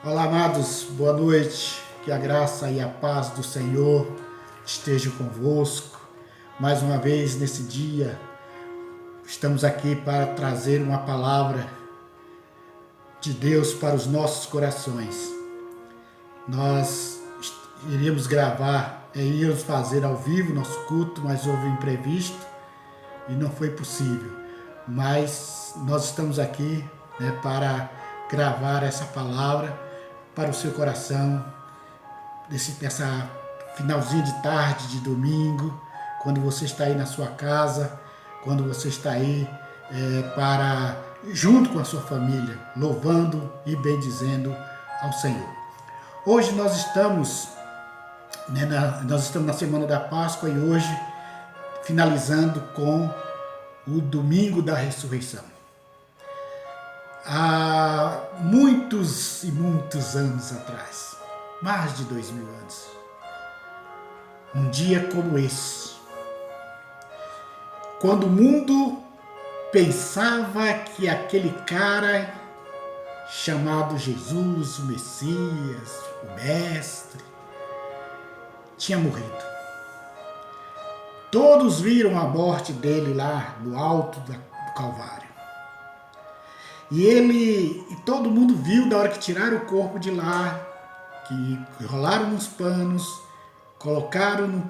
Olá, amados, boa noite. Que a graça e a paz do Senhor estejam convosco. Mais uma vez nesse dia, estamos aqui para trazer uma palavra de Deus para os nossos corações. Nós iríamos fazer ao vivo nosso culto, mas houve um imprevisto e não foi possível. Mas nós estamos aqui, para gravar essa palavra para o seu coração, nessa finalzinho de tarde, de domingo, quando você está aí na sua casa, quando você está aí junto com a sua família, louvando e bendizendo ao Senhor. Hoje nós estamos na Semana da Páscoa e hoje finalizando com o Domingo da Ressurreição. Há muitos e muitos anos atrás, mais de 2000 anos, um dia como esse, quando o mundo pensava que aquele cara chamado Jesus, o Messias, o Mestre, tinha morrido. Todos viram a morte dele lá no alto do Calvário. E todo mundo viu da hora que tiraram o corpo de lá, que rolaram nos panos, colocaram no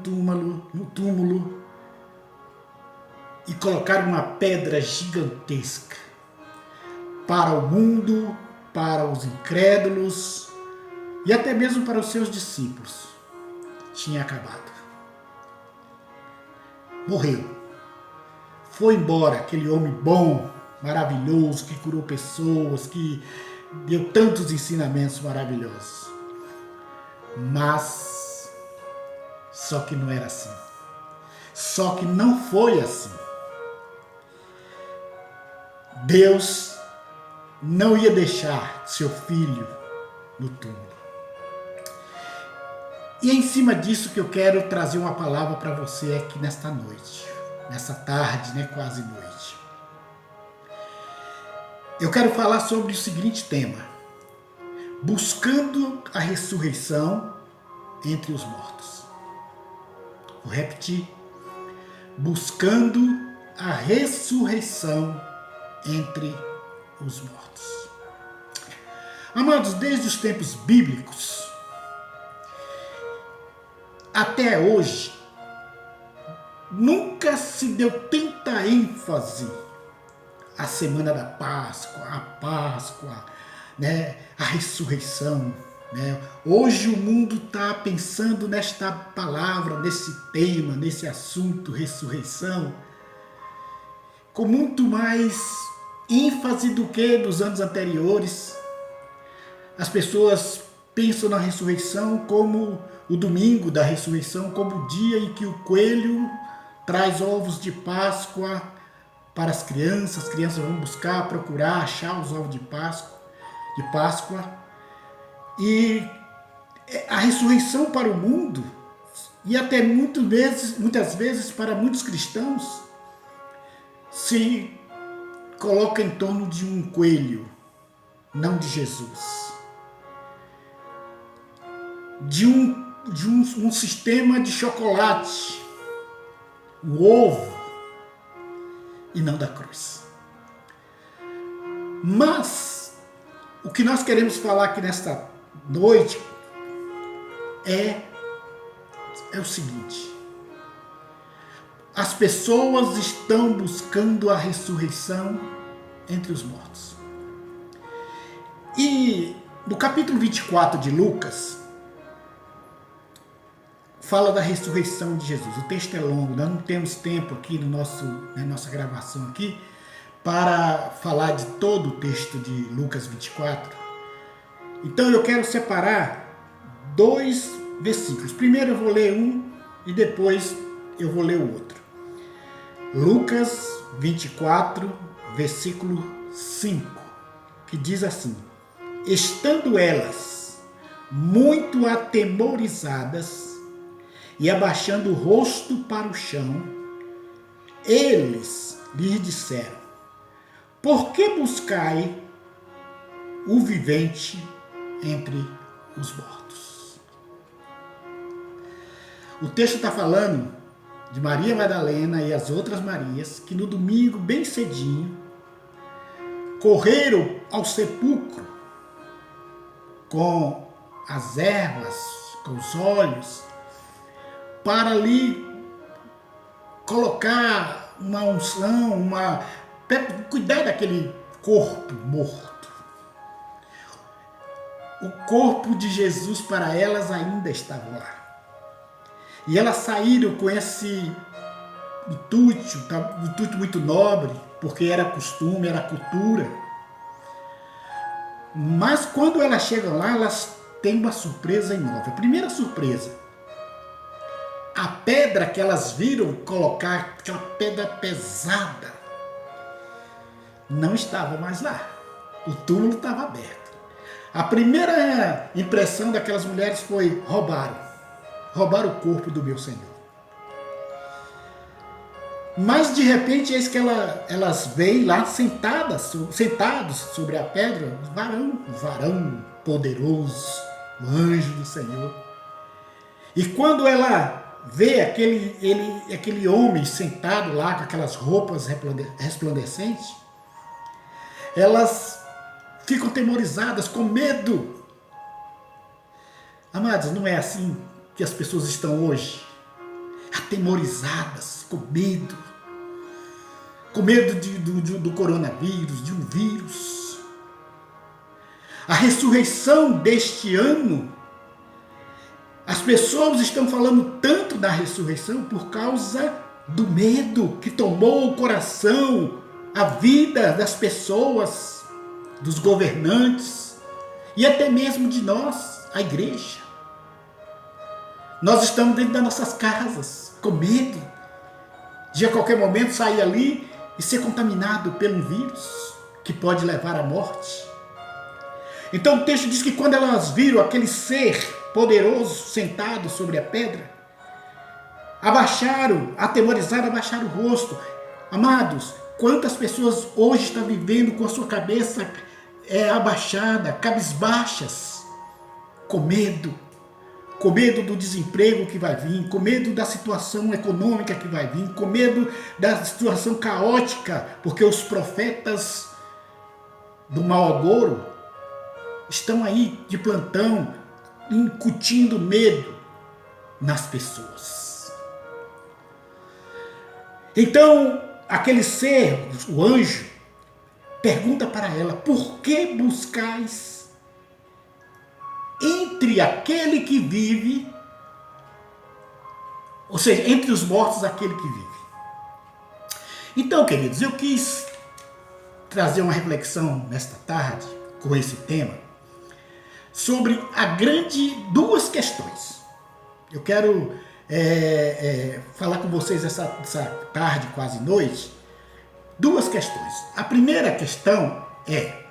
túmulo e colocaram uma pedra gigantesca para o mundo, para os incrédulos e até mesmo para os seus discípulos. Tinha acabado. Morreu. Foi embora aquele homem bom, maravilhoso, que curou pessoas, que deu tantos ensinamentos maravilhosos. Mas só que não era assim. Só que não foi assim. Deus não ia deixar seu filho no túmulo. E é em cima disso que eu quero trazer uma palavra para você aqui nesta noite, nessa tarde, quase noite. Eu quero falar sobre o seguinte tema: buscando a ressurreição entre os mortos. Vou repetir: buscando a ressurreição entre os mortos. Amados, desde os tempos bíblicos até hoje, nunca se deu tanta ênfase à Semana da Páscoa, a ressurreição. Hoje o mundo está pensando nesta palavra, nesse tema, nesse assunto, ressurreição, com muito mais ênfase do que nos anos anteriores. As pessoas pensam na ressurreição como o domingo da ressurreição, como o dia em que o coelho traz ovos de Páscoa para as crianças vão buscar, procurar, achar os ovos de Páscoa. E a ressurreição para o mundo, e até muitas vezes para muitos cristãos, se coloca em torno de um coelho, não de Jesus. De um sistema de chocolate, o ovo, e não da cruz. Mas o que nós queremos falar aqui nesta noite é o seguinte: as pessoas estão buscando a ressurreição entre os mortos. E no capítulo 24 de Lucas, fala da ressurreição de Jesus. O texto é longo, nós não temos tempo aqui na nossa gravação aqui para falar de todo o texto de Lucas 24. Então eu quero separar 2 versículos. Primeiro eu vou ler um e depois eu vou ler o outro. Lucas 24, versículo 5, que diz assim: estando elas muito atemorizadas, e abaixando o rosto para o chão, eles lhes disseram: por que buscai o vivente entre os mortos. O texto está falando de Maria Madalena e as outras Marias que no domingo, bem cedinho, correram ao sepulcro com as ervas, com os olhos, para ali colocar uma unção, cuidar daquele corpo morto. O corpo de Jesus para elas ainda estava lá. E elas saíram com esse intuito muito nobre, porque era costume, era cultura. Mas quando elas chegam lá, elas têm uma surpresa enorme. A primeira surpresa, a pedra que elas viram colocar, aquela pedra pesada, não estava mais lá. O túmulo estava aberto. A primeira impressão daquelas mulheres foi: roubaram o corpo do meu Senhor. Mas de repente, eis que elas veem lá sentados sobre a pedra, um varão poderoso, o anjo do Senhor. E quando ela vê aquele homem sentado lá com aquelas roupas resplandecentes, elas ficam temorizadas, com medo. Amados, não é assim que as pessoas estão hoje? Atemorizadas, com medo do coronavírus, de um vírus. A ressurreição deste ano, as pessoas estão falando tanto da ressurreição por causa do medo que tomou o coração, a vida das pessoas, dos governantes e até mesmo de nós, a igreja. Nós estamos dentro das nossas casas, com medo de a qualquer momento sair ali e ser contaminado pelo vírus que pode levar à morte. Então o texto diz que quando elas viram aquele ser poderoso sentado sobre a pedra, atemorizaram, abaixaram o rosto. Amados, quantas pessoas hoje estão vivendo com a sua cabeça abaixada, cabisbaixas, com medo do desemprego que vai vir, com medo da situação econômica que vai vir, com medo da situação caótica, porque os profetas do mau agouro estão aí de plantão, incutindo medo nas pessoas. Então, aquele ser, o anjo, pergunta para ela: por que buscais entre aquele que vive, ou seja, entre os mortos aquele que vive? Então, queridos, eu quis trazer uma reflexão nesta tarde com esse tema sobre duas questões. Eu quero falar com vocês essa tarde, quase noite, duas questões. A primeira questão é: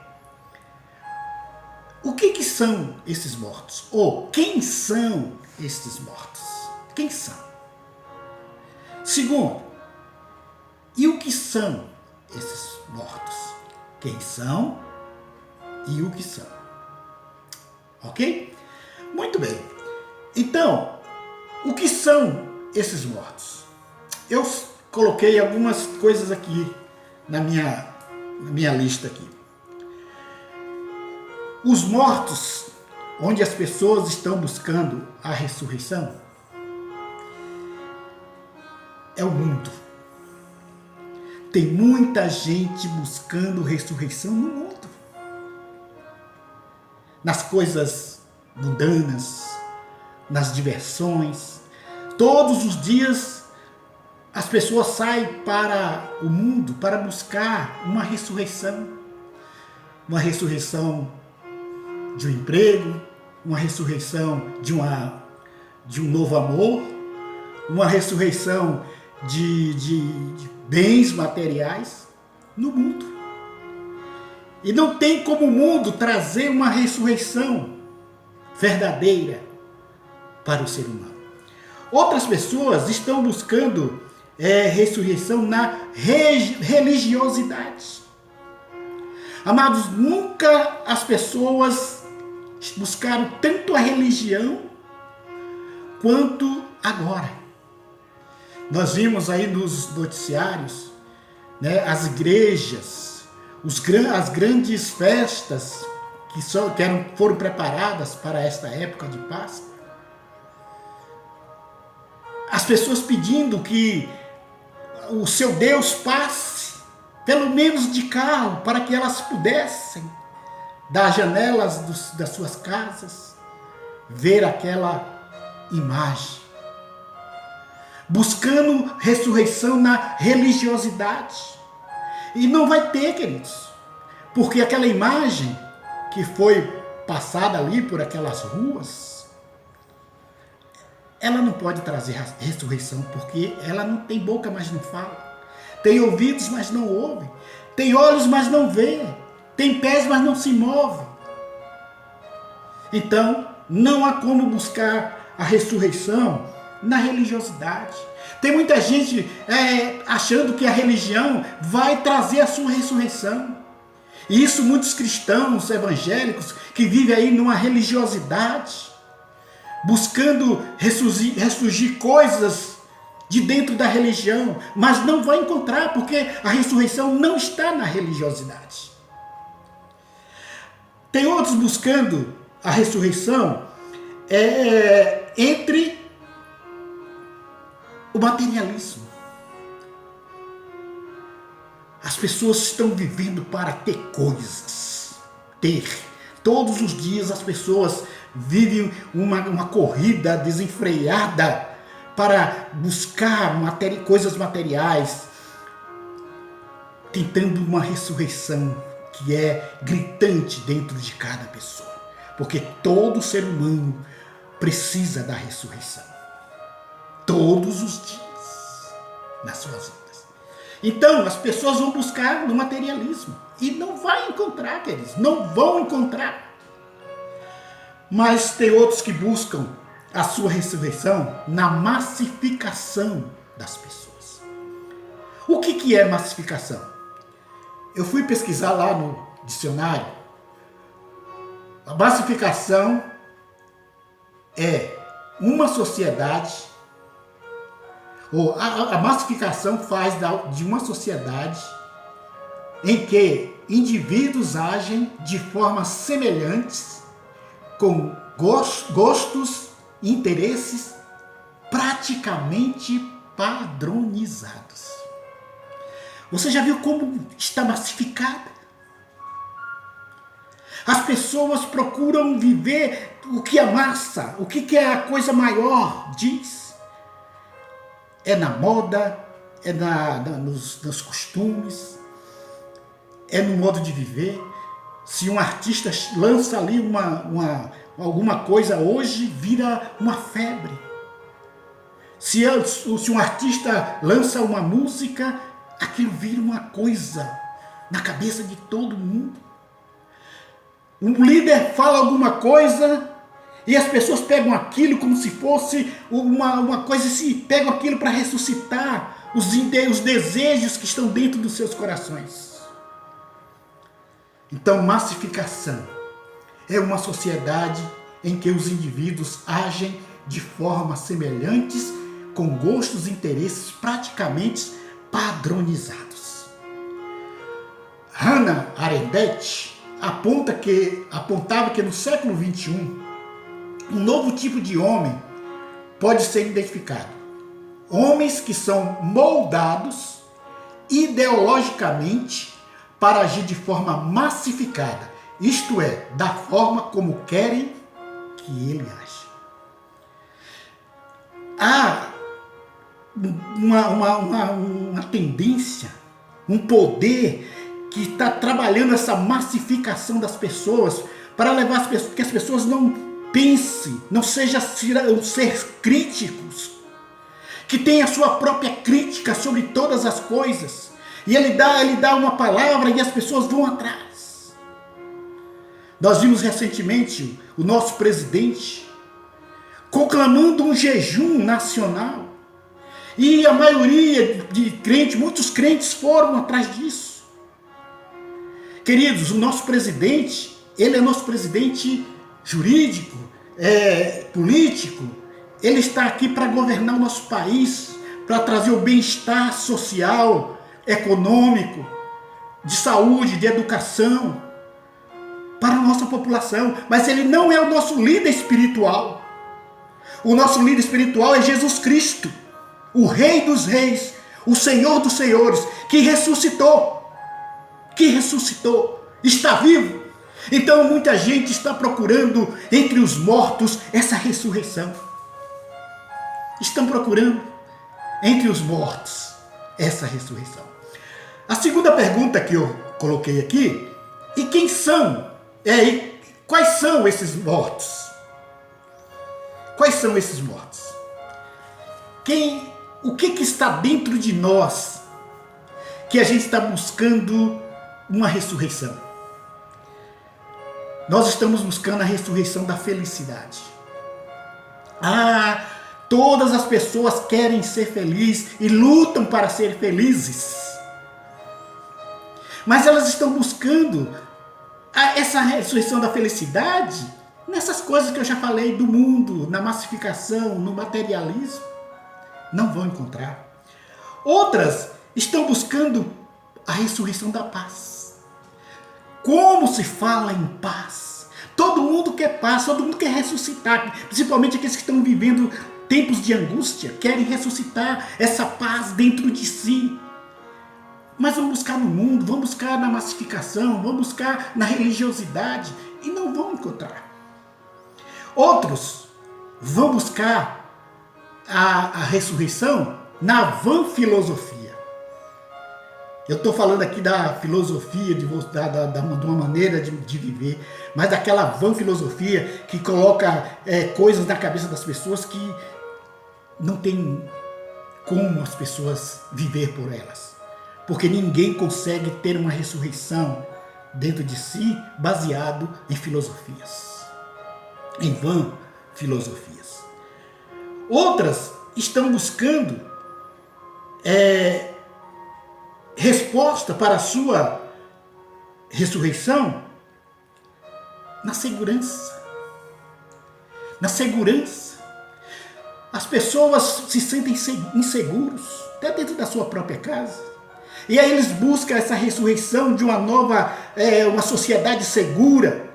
o que são esses mortos? Ou quem são esses mortos? Quem são? Segundo, e o que são esses mortos? Quem são e o que são? Ok? Muito bem. Então, o que são esses mortos? Eu coloquei algumas coisas aqui na minha lista aqui. Os mortos, onde as pessoas estão buscando a ressurreição, é o mundo. Tem muita gente buscando ressurreição no mundo. Nas coisas mundanas, nas diversões. Todos os dias as pessoas saem para o mundo para buscar uma ressurreição. Uma ressurreição de um emprego, uma ressurreição de um novo amor, uma ressurreição de bens materiais no mundo. E não tem como o mundo trazer uma ressurreição verdadeira para o ser humano. Outras pessoas estão buscando ressurreição na religiosidade. Amados, nunca as pessoas buscaram tanto a religião quanto agora. Nós vimos aí nos noticiários, né, as igrejas, as grandes festas foram preparadas para esta época de Páscoa. As pessoas pedindo que o seu Deus passe, pelo menos de carro, para que elas pudessem, das janelas das suas casas, ver aquela imagem. Buscando ressurreição na religiosidade. E não vai ter, queridos, porque aquela imagem que foi passada ali por aquelas ruas, ela não pode trazer ressurreição, porque ela não tem boca, mas não fala. Tem ouvidos, mas não ouve. Tem olhos, mas não vê. Tem pés, mas não se move. Então, não há como buscar a ressurreição na religiosidade. Tem muita gente achando que a religião vai trazer a sua ressurreição. E isso muitos cristãos evangélicos que vivem aí numa religiosidade, buscando ressurgir coisas de dentro da religião, mas não vai encontrar, porque a ressurreição não está na religiosidade. Tem outros buscando a ressurreição entre o materialismo. As pessoas estão vivendo para ter coisas. Todos os dias as pessoas vivem uma corrida desenfreada para buscar coisas materiais, tentando uma ressurreição que é gritante dentro de cada pessoa. Porque todo ser humano precisa da ressurreição. Todos os dias nas suas vidas. Então, as pessoas vão buscar no materialismo. E não vai encontrar, queridos. Não vão encontrar. Mas tem outros que buscam a sua ressurreição na massificação das pessoas. O que é massificação? Eu fui pesquisar lá no dicionário. A massificação é uma sociedade, ou a massificação faz de uma sociedade em que indivíduos agem de formas semelhantes, com gostos e interesses praticamente padronizados. Você já viu como está massificada? As pessoas procuram viver o que a massa, o que é a coisa maior diz. É na moda, é nos costumes, é no modo de viver. Se um artista lança ali alguma coisa hoje, vira uma febre. Se um artista lança uma música, aquilo vira uma coisa na cabeça de todo mundo. Um líder fala alguma coisa e as pessoas pegam aquilo como se fosse uma coisa, e pegam aquilo para ressuscitar os desejos que estão dentro dos seus corações. Então, massificação é uma sociedade em que os indivíduos agem de formas semelhantes, com gostos e interesses praticamente padronizados. Hannah Arendt apontava que no século XXI, um novo tipo de homem pode ser identificado. Homens que são moldados ideologicamente para agir de forma massificada, isto é, da forma como querem que ele age. Há uma tendência, um poder que está trabalhando essa massificação das pessoas para levar as pessoas, que as pessoas não pensem, não sejam ser críticos, que tenha a sua própria crítica sobre todas as coisas. E ele dá uma palavra e as pessoas vão atrás. Nós vimos recentemente o nosso presidente conclamando um jejum nacional. E a maioria de crentes, muitos crentes foram atrás disso. Queridos, o nosso presidente, ele é nosso presidente jurídico, político. Ele está aqui para governar o nosso país, para trazer o bem-estar social, econômico, de saúde, de educação, para a nossa população. Mas ele não é o nosso líder espiritual. O nosso líder espiritual é Jesus Cristo, o Rei dos Reis, o Senhor dos Senhores, que ressuscitou, está vivo. Então muita gente está procurando entre os mortos essa ressurreição. Estão procurando entre os mortos essa ressurreição. A segunda pergunta que eu coloquei aqui, e quem são? Quais são esses mortos? Quais são esses mortos? O que está dentro de nós que a gente está buscando uma ressurreição? Nós estamos buscando a ressurreição da felicidade. Todas as pessoas querem ser felizes e lutam para ser felizes. Mas elas estão buscando essa ressurreição da felicidade nessas coisas que eu já falei do mundo, na massificação, no materialismo. Não vão encontrar. Outras estão buscando a ressurreição da paz. Como se fala em paz? Todo mundo quer paz, todo mundo quer ressuscitar, principalmente aqueles que estão vivendo tempos de angústia, querem ressuscitar essa paz dentro de si. Mas vão buscar no mundo, vão buscar na massificação, vão buscar na religiosidade e não vão encontrar. Outros vão buscar a ressurreição na vã filosofia. Eu estou falando aqui da filosofia, de uma maneira de viver, mas daquela vã filosofia que coloca coisas na cabeça das pessoas que não tem como as pessoas viver por elas. Porque ninguém consegue ter uma ressurreição dentro de si baseado em filosofias, em vã filosofias. Outras estão buscando resposta para a sua ressurreição na segurança. Na segurança. As pessoas se sentem inseguros, até dentro da sua própria casa. E aí eles buscam essa ressurreição de uma nova, uma sociedade segura,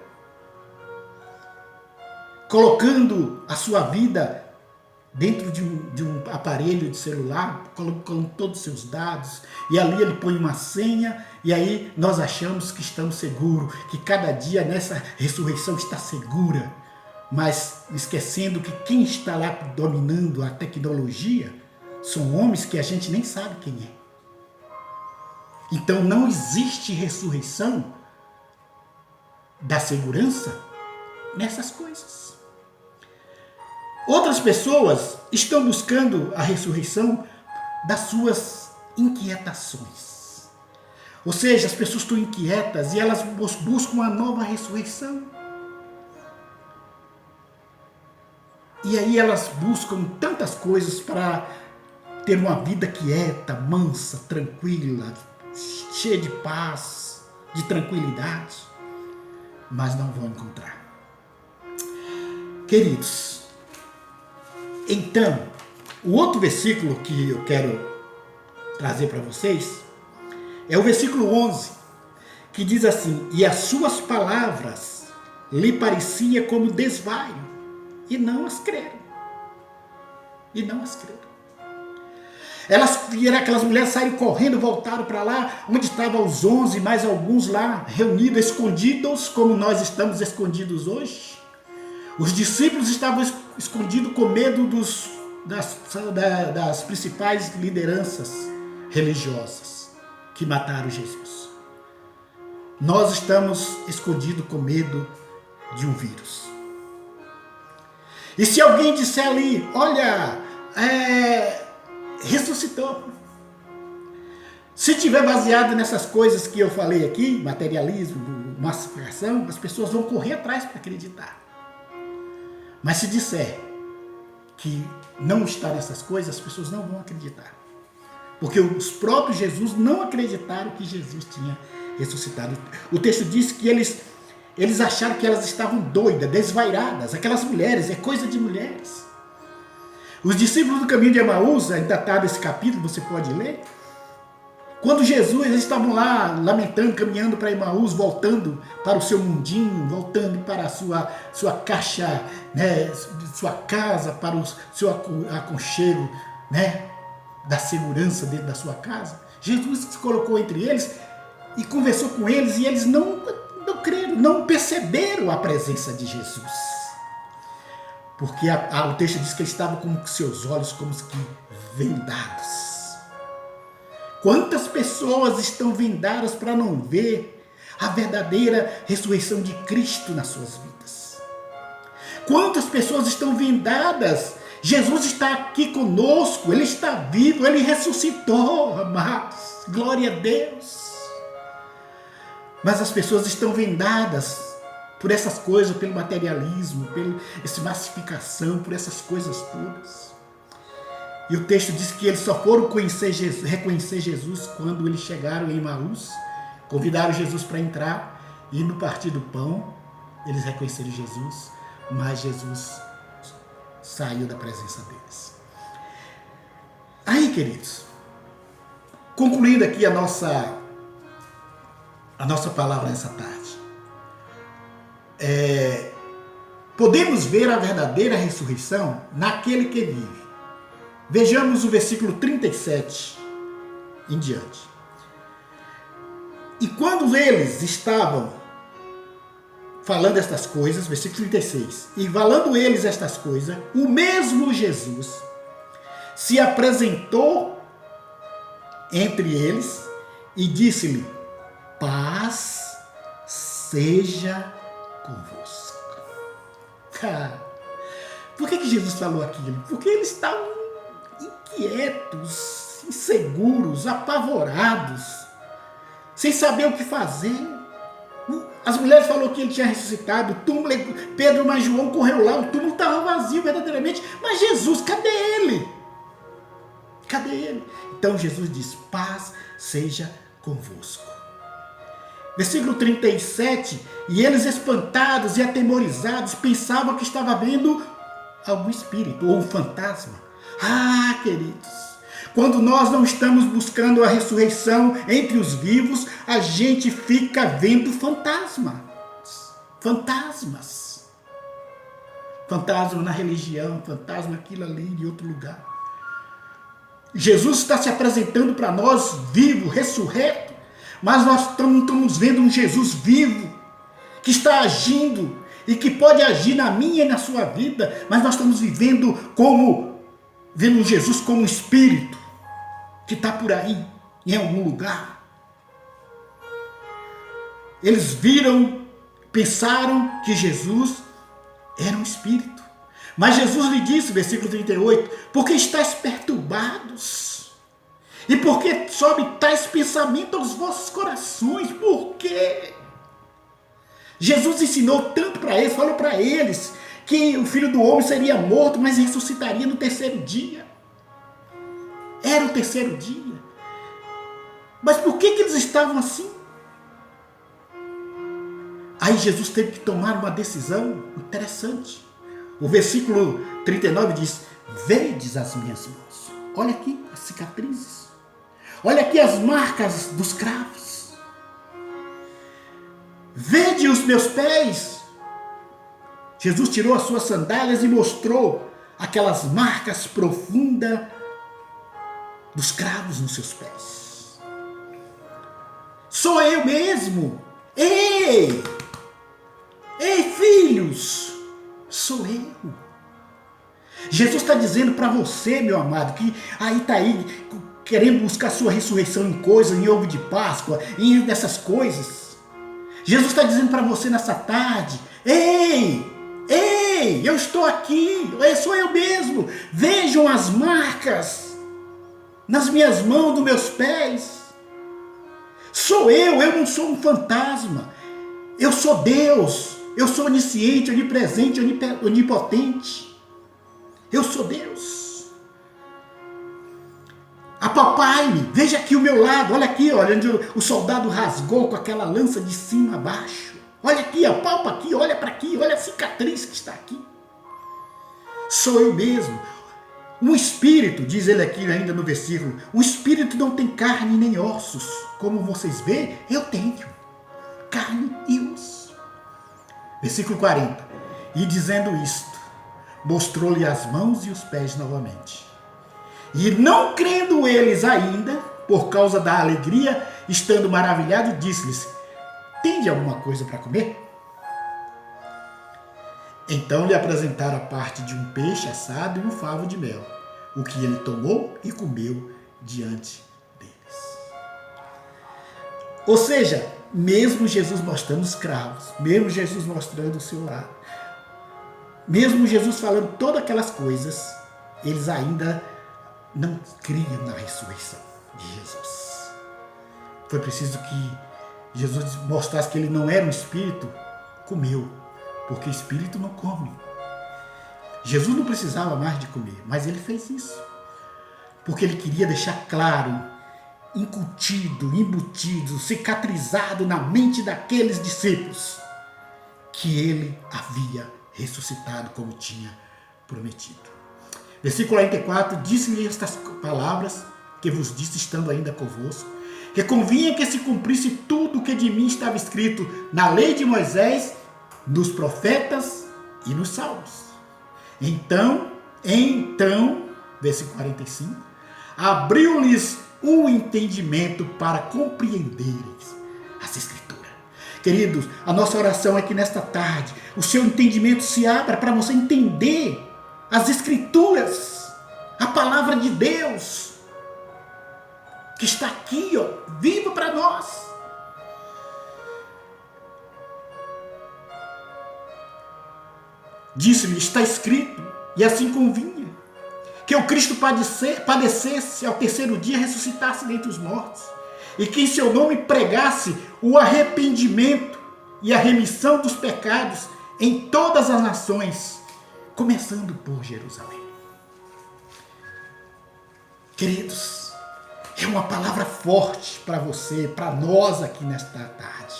colocando a sua vida dentro de um aparelho de celular, colocando todos os seus dados, e ali ele põe uma senha, e aí nós achamos que estamos seguros, que cada dia nessa ressurreição está segura, mas esquecendo que quem está lá dominando a tecnologia são homens que a gente nem sabe quem é. Então não existe ressurreição da segurança nessas coisas. Outras pessoas estão buscando a ressurreição das suas inquietações. Ou seja, as pessoas estão inquietas e elas buscam uma nova ressurreição. E aí elas buscam tantas coisas para ter uma vida quieta, mansa, tranquila, cheia de paz, de tranquilidade, mas não vão encontrar. Queridos, então, o outro versículo que eu quero trazer para vocês é o versículo 11, que diz assim: e as suas palavras lhe parecia como desvaio, e não as creram. E não as creram. Elas viram aquelas mulheres saírem correndo, voltaram para lá, onde estavam os 11, mais alguns lá, reunidos, escondidos, como nós estamos escondidos hoje. Os discípulos estavam escondidos com medo das principais lideranças religiosas que mataram Jesus. Nós estamos escondidos com medo de um vírus. E se alguém disser ali, olha, ressuscitou. Se tiver baseado nessas coisas que eu falei aqui, materialismo, massificação, as pessoas vão correr atrás para acreditar. Mas se disser que não está nessas coisas, as pessoas não vão acreditar. Porque os próprios Jesus não acreditaram que Jesus tinha ressuscitado. O texto diz que eles Eles acharam que elas estavam doidas, desvairadas. Aquelas mulheres, é coisa de mulheres. Os discípulos do caminho de Emaús, ainda está nesse capítulo, você pode ler. Quando Jesus, eles estavam lá lamentando, caminhando para Emaús, voltando para o seu mundinho, voltando para a sua caixa, né, sua casa, para o seu aconchego, né, da segurança dentro da sua casa. Jesus se colocou entre eles e conversou com eles, e eles não creram, não perceberam a presença de Jesus. Porque o texto diz que ele estava com seus olhos como que vendados. Quantas pessoas estão vendadas para não ver a verdadeira ressurreição de Cristo nas suas vidas? Quantas pessoas estão vendadas? Jesus está aqui conosco, Ele está vivo, Ele ressuscitou, amados. Glória a Deus. Mas as pessoas estão vendadas por essas coisas, pelo materialismo, pela essa massificação, por essas coisas todas. E o texto diz que eles só foram reconhecer Jesus quando eles chegaram em Emaús, convidaram Jesus para entrar, e no partir do pão, eles reconheceram Jesus, mas Jesus saiu da presença deles. Aí, queridos, concluindo aqui a nossa palavra nessa tarde, podemos ver a verdadeira ressurreição naquele que vive. Vejamos o versículo 37 em diante. E quando eles estavam falando estas coisas, versículo 36, e falando eles estas coisas, o mesmo Jesus se apresentou entre eles e disse-lhe: paz seja convosco. Por que Jesus falou aquilo? Porque eles estavam inquietos, inseguros, apavorados, sem saber o que fazer. As mulheres falaram que ele tinha ressuscitado, o túmulo, Pedro mas João correu lá, o túmulo estava vazio verdadeiramente, mas Jesus, cadê ele? Cadê ele? Então Jesus diz: paz seja convosco. Versículo 37, e eles espantados e atemorizados pensavam que estava vendo algum espírito ou um fantasma. Ah, queridos, quando nós não estamos buscando a ressurreição entre os vivos, a gente fica vendo fantasmas. Fantasma na religião, fantasma aquilo ali em outro lugar. Jesus está se apresentando para nós vivo, ressurreto, mas nós não estamos vendo um Jesus vivo, que está agindo e que pode agir na minha e na sua vida, mas nós estamos vendo Jesus como um espírito que está por aí, em algum lugar. Eles pensaram que Jesus era um espírito. Mas Jesus lhe disse, versículo 38, porque estáis perturbados, e porque sobe tais pensamentos aos vossos corações. Por quê? Jesus ensinou tanto para eles, falou para eles que o Filho do Homem seria morto, mas ressuscitaria no terceiro dia. Era o terceiro dia. Mas por que eles estavam assim? Aí Jesus teve que tomar uma decisão interessante. O versículo 39 diz: vedes as minhas mãos. Olha aqui as cicatrizes. Olha aqui as marcas dos cravos. Vede os meus pés. Jesus tirou as suas sandálias e mostrou aquelas marcas profundas dos cravos nos seus pés. Sou eu mesmo. Ei, filhos, sou eu. Jesus está dizendo para você, meu amado, que está aí querendo buscar sua ressurreição em coisas, em ovo de Páscoa, em dessas coisas. Jesus está dizendo para você nessa tarde: ei, eu estou aqui, sou eu mesmo. Vejam as marcas nas minhas mãos, nos meus pés. Sou eu não sou um fantasma. Eu sou Deus, eu sou onisciente, onipresente, onipotente. Eu sou Deus. Apapai-me, veja aqui o meu lado, olha aqui, olha onde o soldado rasgou com aquela lança de cima a baixo. Olha aqui, apalpa aqui, olha para aqui, olha a cicatriz que está aqui. Sou eu mesmo. O espírito, diz ele aqui ainda no versículo, o espírito não tem carne nem ossos. Como vocês veem, eu tenho carne e osso. Versículo 40. E dizendo isto, mostrou-lhe as mãos e os pés novamente. E não crendo eles ainda, por causa da alegria, estando maravilhado, disse-lhes, tende alguma coisa para comer? Então lhe apresentaram a parte de um peixe assado e um favo de mel, o que ele tomou e comeu diante deles. Ou seja, mesmo Jesus mostrando os cravos, mesmo Jesus mostrando o seu lar, mesmo Jesus falando todas aquelas coisas, eles ainda não criam na ressurreição de Jesus. Foi preciso que Jesus mostrasse que ele não era um espírito, comeu, porque espírito não come. Jesus não precisava mais de comer, mas ele fez isso, porque ele queria deixar claro, incutido, embutido, cicatrizado na mente daqueles discípulos, que ele havia ressuscitado como tinha prometido. Versículo 44, disse-lhe estas palavras que vos disse estando ainda convosco, que convinha que se cumprisse tudo o que de mim estava escrito na lei de Moisés, nos profetas e nos salmos. Então, versículo 45, abriu-lhes o entendimento para compreenderem as Escrituras. Queridos, a nossa oração é que nesta tarde o seu entendimento se abra para você entender as Escrituras, a palavra de Deus, que está aqui, viva para nós. Disse-lhe, está escrito, e assim convinha, que o Cristo padecesse ao terceiro dia, ressuscitasse dentre os mortos, e que em seu nome pregasse o arrependimento e a remissão dos pecados em todas as nações, começando por Jerusalém. Queridos, é uma palavra forte para você, para nós aqui nesta tarde.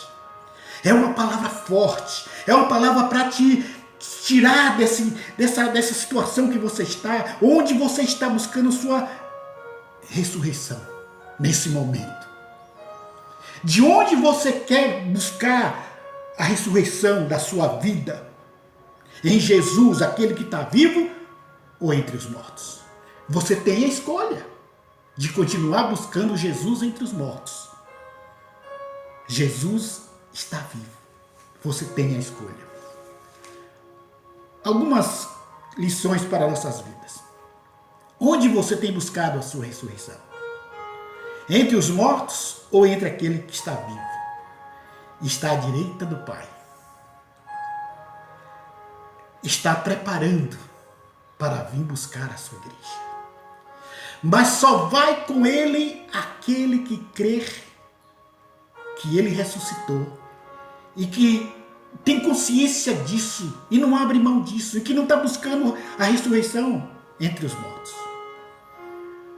É uma palavra forte, é uma palavra para te tirar dessa situação que você está, onde você está buscando sua ressurreição, nesse momento. De onde você quer buscar a ressurreição da sua vida? Em Jesus, aquele que está vivo, ou entre os mortos? Você tem a escolha de continuar buscando Jesus entre os mortos. Jesus está vivo. Você tem a escolha. Algumas lições para nossas vidas. Onde você tem buscado a sua ressurreição? Entre os mortos ou entre aquele que está vivo? Está à direita do Pai. Está preparando para vir buscar a sua igreja. Mas só vai com ele aquele que crer que ele ressuscitou e que tem consciência disso e não abre mão disso e que não está buscando a ressurreição entre os mortos.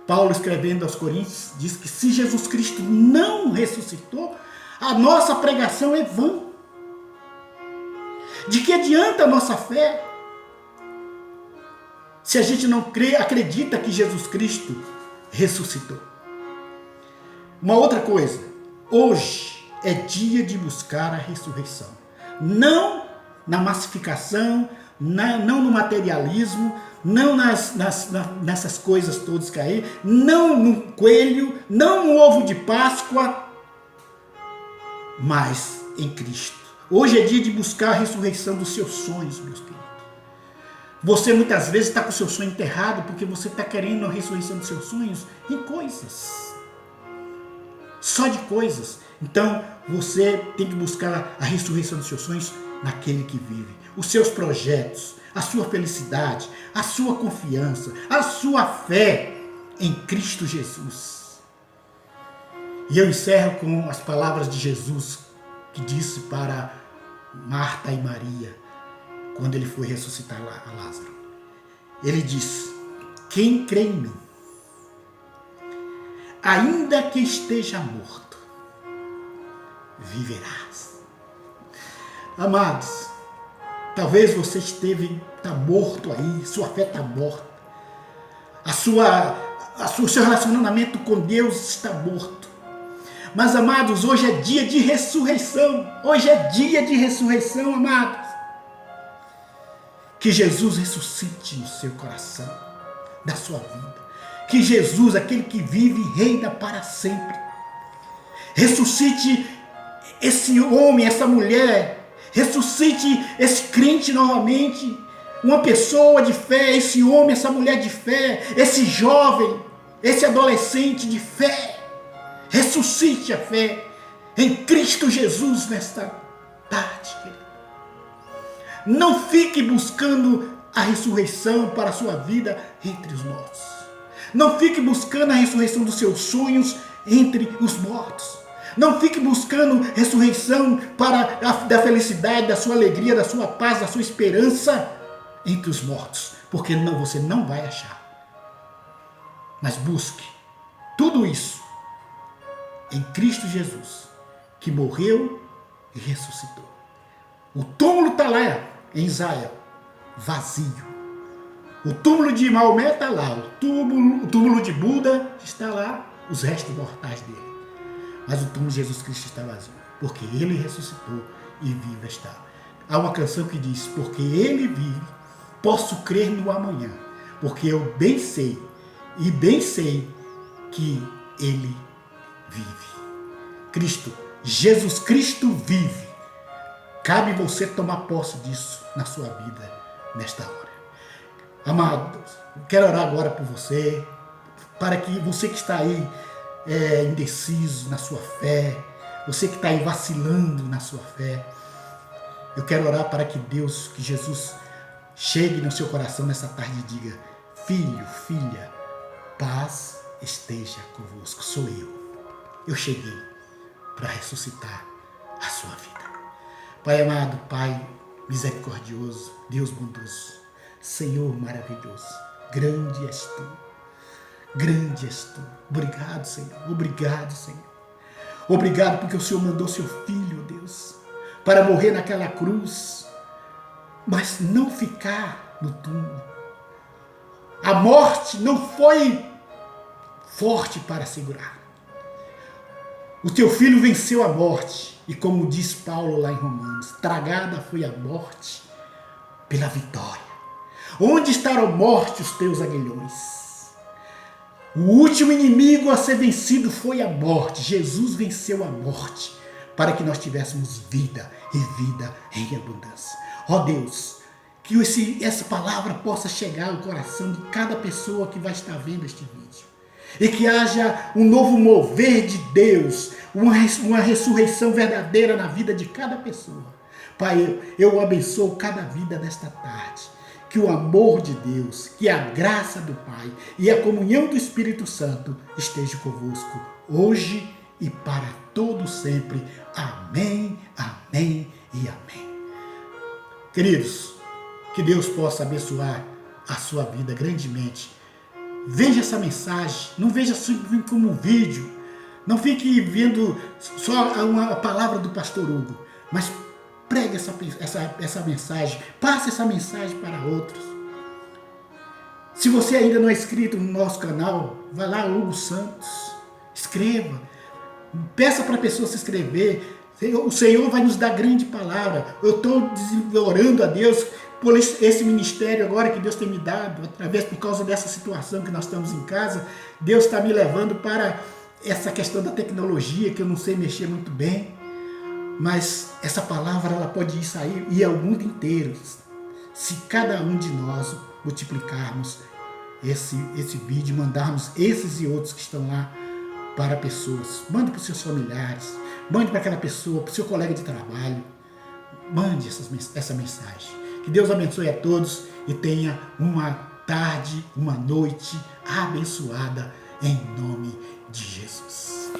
Paulo, escrevendo aos Coríntios, diz que se Jesus Cristo não ressuscitou, a nossa pregação é vã. De que adianta a nossa fé se a gente não acredita que Jesus Cristo ressuscitou? Uma outra coisa, hoje é dia de buscar a ressurreição. Não na massificação, não no materialismo, não nessas coisas todas que aí, não no coelho, não no ovo de Páscoa, mas em Cristo. Hoje é dia de buscar a ressurreição dos seus sonhos, meus queridos. Você muitas vezes está com o seu sonho enterrado porque você está querendo a ressurreição dos seus sonhos em coisas. Só de coisas. Então, você tem que buscar a ressurreição dos seus sonhos naquele que vive. Os seus projetos, a sua felicidade, a sua confiança, a sua fé em Cristo Jesus. E eu encerro com as palavras de Jesus que disse para Marta e Maria quando ele foi ressuscitar a Lázaro. Ele disse: quem crê em mim, ainda que esteja morto, viverás. Amados, talvez você está morto aí, sua fé está morta. O seu relacionamento com Deus está morto. Mas, amados, hoje é dia de ressurreição. Hoje é dia de ressurreição, amados. Que Jesus ressuscite no seu coração, na sua vida. Que Jesus, aquele que vive e reina para sempre, ressuscite esse homem, essa mulher, ressuscite esse crente novamente, uma pessoa de fé, esse homem, essa mulher de fé, esse jovem, esse adolescente de fé. Ressuscite a fé em Cristo Jesus nesta tarde, querido. Não fique buscando a ressurreição para a sua vida entre os mortos. Não fique buscando a ressurreição dos seus sonhos entre os mortos. Não fique buscando ressurreição da felicidade, da sua alegria, da sua paz, da sua esperança entre os mortos, porque você não vai achar. Mas busque tudo isso em Cristo Jesus, que morreu e ressuscitou. O túmulo está lá em Israel, vazio. O túmulo de Maomé está lá, o túmulo de Buda está lá, os restos mortais dele. Mas o túmulo de Jesus Cristo está vazio, porque ele ressuscitou e vivo está. Há uma canção que diz: porque ele vive, posso crer no amanhã, porque eu bem sei que ele vive. Cristo, Jesus Cristo vive. Cabe você tomar posse disso na sua vida, nesta hora. Amados, quero orar agora por você, para que você que está aí indeciso na sua fé, você que está aí vacilando na sua fé, eu quero orar para que Deus, que Jesus chegue no seu coração nessa tarde e diga: filho, filha, paz esteja convosco. Sou eu cheguei para ressuscitar a sua vida. Pai amado, Pai misericordioso, Deus bondoso, Senhor maravilhoso, grande és tu, grande és tu. Obrigado, Senhor, obrigado, Senhor. Obrigado porque o Senhor mandou seu Filho, Deus, para morrer naquela cruz, mas não ficar no túmulo. A morte não foi forte para segurar. O teu Filho venceu a morte, e como diz Paulo lá em Romanos, tragada foi a morte pela vitória. Onde estarão morte os teus aguilhões? O último inimigo a ser vencido foi a morte. Jesus venceu a morte para que nós tivéssemos vida e vida em abundância. Ó Deus, que essa palavra possa chegar ao coração de cada pessoa que vai estar vendo este vídeo. E que haja um novo mover de Deus, uma ressurreição verdadeira na vida de cada pessoa. Pai, eu abençoo cada vida nesta tarde. Que o amor de Deus, que a graça do Pai e a comunhão do Espírito Santo esteja convosco hoje e para todo sempre. Amém, amém e amém. Queridos, que Deus possa abençoar a sua vida grandemente. Veja essa mensagem, não veja simplesmente como um vídeo, não fique vendo só a palavra do pastor Hugo, mas pregue essa mensagem, passe essa mensagem para outros. Se você ainda não é inscrito no nosso canal, vá lá, Hugo Santos, escreva, peça para a pessoa se inscrever. O Senhor vai nos dar grande palavra. Eu estou orando a Deus por esse ministério agora que Deus tem me dado, por causa dessa situação que nós estamos em casa. Deus está me levando para essa questão da tecnologia, que eu não sei mexer muito bem, mas essa palavra ela pode ir ao mundo inteiro, se cada um de nós multiplicarmos esse vídeo, mandarmos esses e outros que estão lá para pessoas. Mande para os seus familiares, mande para aquela pessoa, para o seu colega de trabalho, mande essa mensagem. Que Deus abençoe a todos e tenha uma tarde, uma noite abençoada em nome de Jesus.